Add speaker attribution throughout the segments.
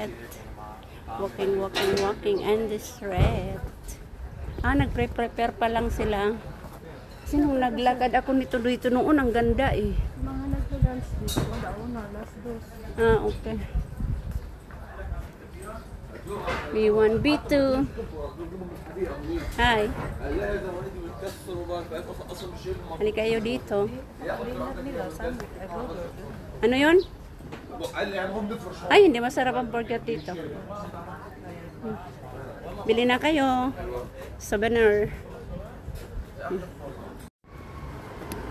Speaker 1: street. Walking in the street. Nagpre-prepare pa lang sila. Sinong naglakad ako nito dito noon, ang ganda eh.
Speaker 2: Mga nagdadance dito, dauna, last dos.
Speaker 1: Okay. B1, B2. Hi. Halika kayo dito. Ano yun? Ay, hindi masarap ang burger dito. Bili na kayo. Souvenir.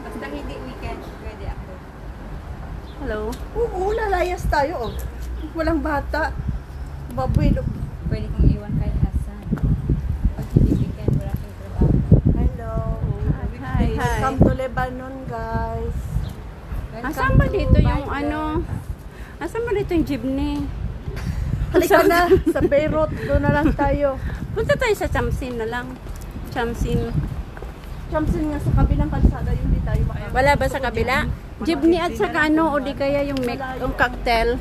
Speaker 3: Basta hindi weekend, pwede ako.
Speaker 1: Hello.
Speaker 2: Oo, lalayas tayo. Oh. Walang bata. Baboy.
Speaker 3: Pwede kong iwan kay Hassan. Pag hindi weekend, wala kang trabaho.
Speaker 2: Hello.
Speaker 1: Hi.
Speaker 2: Welcome to Lebanon, guys.
Speaker 1: Asan ba dito yung ano? Asan ba dito yung jeepney?
Speaker 2: Halika na, sa Beirut. Doon na lang tayo.
Speaker 1: Punta tayo sa Chamsin na lang. Chamsin.
Speaker 2: Chamsin nga sa kabilang kalsada, yung di tayo makaya.
Speaker 1: Wala ba sa kabila? Jeepney at saka ano, o di kaya yung, yung cocktail.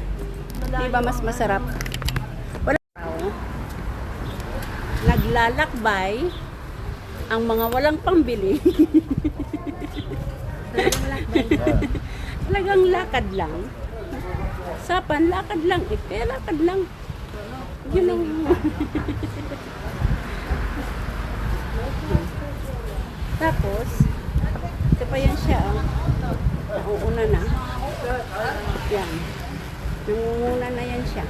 Speaker 1: Di ba mas masarap? Wala. Naglalakbay ang mga walang pambili. Talagang lakad lang. Sapan, lakad lang. Kaya lakad lang. Yun ang... Tapos, ito pa yan siya. Nauuna na. Yan. Nangunguna na yan siya.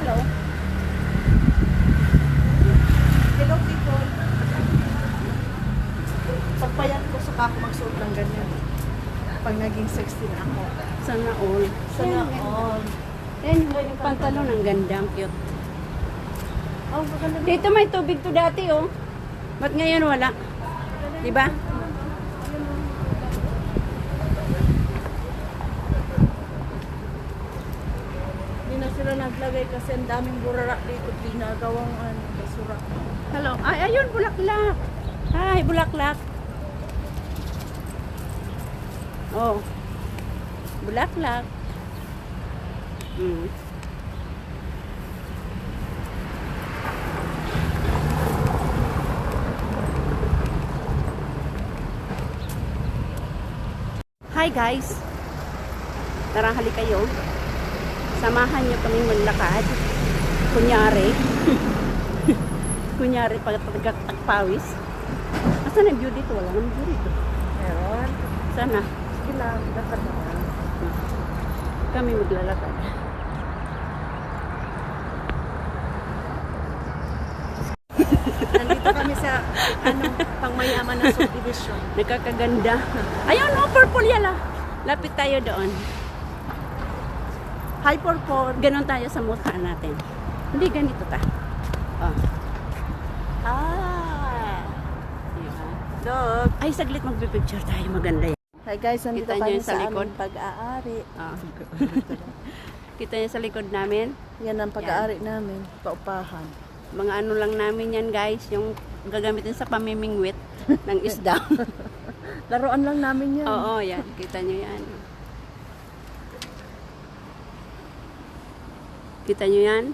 Speaker 1: Hello.
Speaker 2: Hello, people. Pagpayat ko sa ako magsuot ng ganyan. Pag naging 16 na ako.
Speaker 1: Sana all.
Speaker 2: Sana all.
Speaker 1: Yan yung pantalon. Ang ganda. Ang cute.
Speaker 2: Oh, maganda.
Speaker 1: Dito may tubig to dati, oh. Ba't ngayon wala? Diba?
Speaker 2: Hindi na sila naglagay kasi ang daming burarak dito. Ginagawang basura.
Speaker 1: Hello. Ay, ayun, bulaklak. Hi, bulaklak. Oh. Bulaklak. Hi guys. Tara, hali kayo. Samahan niyo kaming maglakad. Kunyari. Kunyari pagkakpawis. Asan ang view dito? Wala nang view dito.
Speaker 2: Meron.
Speaker 1: Sana.
Speaker 2: Sige lang. Lakad naman.
Speaker 1: Kami maglalakad.
Speaker 2: Nandito kami sa pangmayaman na subdivision.
Speaker 1: Nakakaganda. Ayun, no, purple yala. Lapit tayo doon.
Speaker 2: Hi, Porpon.
Speaker 1: Ganon tayo sa mukha natin. Hindi ganito ta. Oh. Diba?
Speaker 2: Dog.
Speaker 1: Ay, saglit magpipicture tayo. Maganda yan.
Speaker 2: Hi guys, nandito
Speaker 1: Kita niyo
Speaker 2: kami
Speaker 1: yung sa
Speaker 2: sa
Speaker 1: likod?
Speaker 2: aming pag-aari.
Speaker 1: Oh. Kita niyo sa likod namin.
Speaker 2: Yan ang pag-aari namin. Paupahan.
Speaker 1: Mga ano lang namin yan, guys. Yung gagamitin sa pamimingwit ng isda.
Speaker 2: Laruan lang namin yan.
Speaker 1: Oo, yan. Kita niyo yan. Kita niyo yan?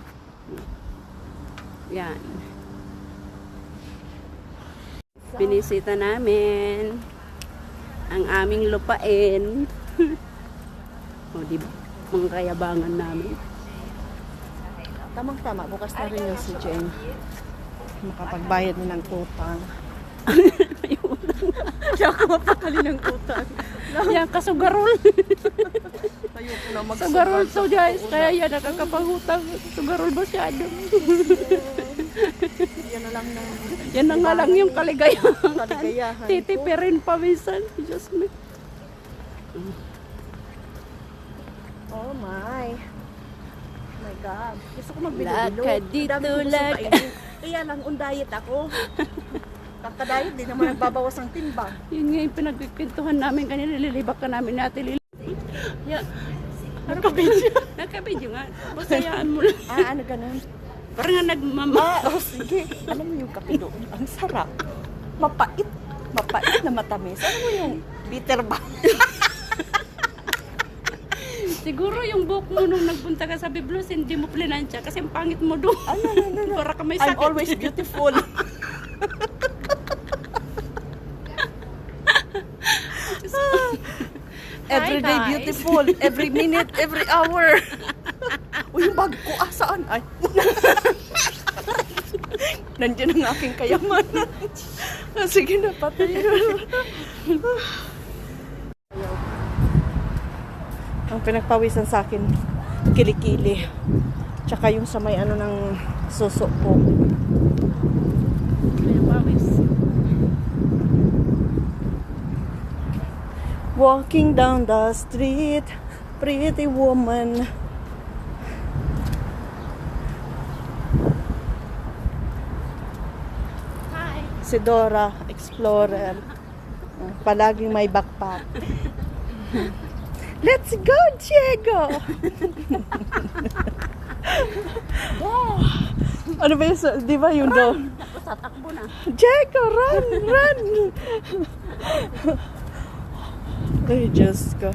Speaker 1: Yan. Binisita namin ang aming lupain. O, di ba? Mga kayabangan namin.
Speaker 2: Tamang-tama. Bukas na rin yung si Jen. Makapagbayad na ng utang.
Speaker 1: May utang.
Speaker 2: Kaya ako mapakali ng utang.
Speaker 1: Yan, kasugarol.
Speaker 2: Tayo ko na
Speaker 1: Sugarol to, guys. Kaya yan, nakakapangutang. Sugarol masyado.
Speaker 2: Yan na lang na.
Speaker 1: Yan na nga lang yung kaligayahan.
Speaker 2: Kaligayahan.
Speaker 1: Titipirin pa minsan. Diyos me.
Speaker 2: Oh my. My God. Gusto ko magbili
Speaker 1: Lakad dito, lakad.
Speaker 2: Kaya lang, diet ako. Kakadayet, di naman nagbabawas ng timbang.
Speaker 1: Yun nga yung pinagpipintuhan namin kanina. Nililibak ka namin natin. Yeah.
Speaker 2: Nakabidyo.
Speaker 1: Nakabidyo nga. Pasayaan mo lang.
Speaker 2: Ano ganun?
Speaker 1: Parang nga nagmama.
Speaker 2: Sige. Alam mo yung kape doon, ang sarap. Mapait. Mapait na matamis. Ano mo yung bitter ba?
Speaker 1: Siguro yung buhok mo nung nagpunta ka sa Biblos, hindi mo plinansya kasi ang pangit mo doon.
Speaker 2: No.
Speaker 1: Para ka may
Speaker 2: I'm
Speaker 1: sakit.
Speaker 2: always beautiful. Every day
Speaker 1: guys.
Speaker 2: beautiful. Every minute, every hour. Uy, yung bag ko. Saan? Ay. Nandiyan ang aking kayamanan. Sige na, patay. Ang pinagpawisan sa akin, kilikili. Tsaka yung sa may ano ng suso ko.
Speaker 1: Kaya pawis.
Speaker 2: Walking down the street, pretty woman.
Speaker 1: Hi.
Speaker 2: Si Dora, explorer. Palaging may backpack. Let's go, Diego! Ano ba yun? Di ba yung do?
Speaker 1: Tapos tatakbo na.
Speaker 2: Diego, run! Run! Ay, Diyos ko.